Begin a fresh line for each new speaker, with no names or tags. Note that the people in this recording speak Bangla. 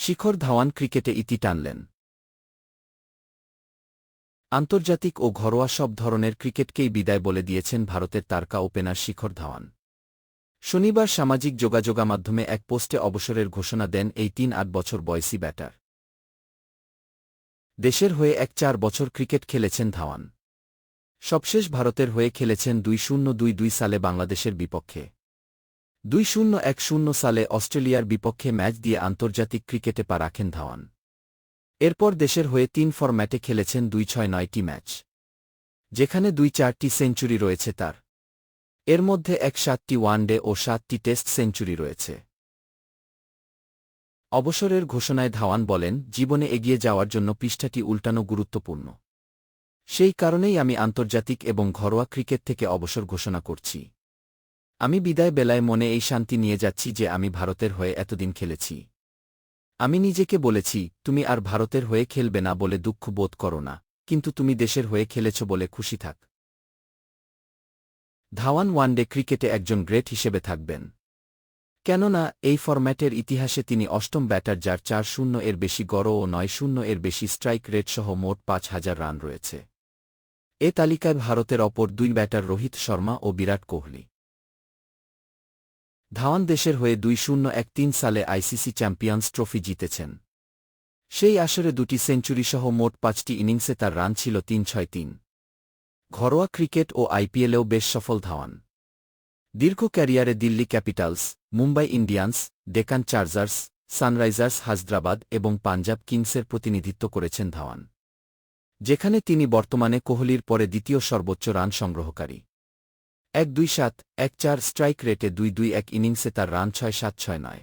শিখর ধাওয়ান ক্রিকেটে ইতি টানলেন। আন্তর্জাতিক ও ঘরোয়া সব ধরনের ক্রিকেটকেই বিদায় বলে দিয়েছেন ভারতের তারকা ওপেনার শিখর ধাওয়ান। শনিবার সামাজিক যোগাযোগমাধ্যমে এক পোস্টে অবসরের ঘোষণা দেন এই ৩-৮ বছর বয়সী ব্যাটার। দেশের হয়ে ৪ বছর ক্রিকেট খেলেছেন ধাওয়ান। সবশেষ ভারতের হয়ে খেলেছেন 2022 সালে বাংলাদেশের বিপক্ষে। 2010 সালে অস্ট্রেলিয়ার বিপক্ষে ম্যাচ দিয়ে আন্তর্জাতিক ক্রিকেটে পা রাখেন ধাওয়ান। এরপর দেশের হয়ে ৩ ফরম্যাটে খেলেছেন ২৬-৯টি ম্যাচ, যেখানে ২-৪টি সেঞ্চুরি রয়েছে তার। এর মধ্যে ৭টি ওয়ানডে ও ৭টি টেস্ট সেঞ্চুরি রয়েছে। অবসরের ঘোষণায় ধাওয়ান বলেন, জীবনে এগিয়ে যাওয়ার জন্য পৃষ্ঠাটি উল্টানো গুরুত্বপূর্ণ। সেই কারণেই আমি আন্তর্জাতিক এবং ঘরোয়া ক্রিকেট থেকে অবসর ঘোষণা করছি। আমি বিদায় বেলায় মনে এই শান্তি নিয়ে যাচ্ছি যে আমি ভারতের হয়ে এতদিন খেলেছি। আমি নিজেকে বলেছি, তুমি আর ভারতের হয়ে খেলবে না বলে দুঃখ বোধ করো না, কিন্তু তুমি দেশের হয়ে খেলেছ বলে খুশি থাক। ধাওয়ান ওয়ানডে ক্রিকেটে একজন গ্রেট হিসেবে থাকবেন। কেননা এই ফরম্যাটের ইতিহাসে তিনি অষ্টম ব্যাটার যার ৪-০ এর বেশি গড় ও ৯-০ এর বেশি স্ট্রাইক রেট সহ মোট ৫,০০০ রান রয়েছে। এ তালিকায় ভারতের অপর ২ ব্যাটার রোহিত শর্মা ও বিরাট কোহলি। ধাওয়ান দেশের হয়ে 2013 সালে আইসিসি চ্যাম্পিয়ন্স ট্রফি জিতেছেন। সেই আসরে ২টি সেঞ্চুরিসহ মোট ৫টি ইনিংসে তার রান ছিল ৩৬৩। ঘরোয়া ক্রিকেট ও আইপিএলেও বেশ সফল ধাওয়ান। দীর্ঘ ক্যারিয়ারে Delhi Capitals, Mumbai Indians, Deccan chargers, Sunrisers Hyderabad এবং পাঞ্জাব কিংসের প্রতিনিধিত্ব করেছেন ধাওয়ান, যেখানে তিনি বর্তমানে কোহলির পরে দ্বিতীয় সর্বোচ্চ রান সংগ্রহকারী। ১-২-৭, ১-৪ স্ট্রাইক রেটে ২-২-১ ইনিংসে তার রান ৬-৭-৬-৯।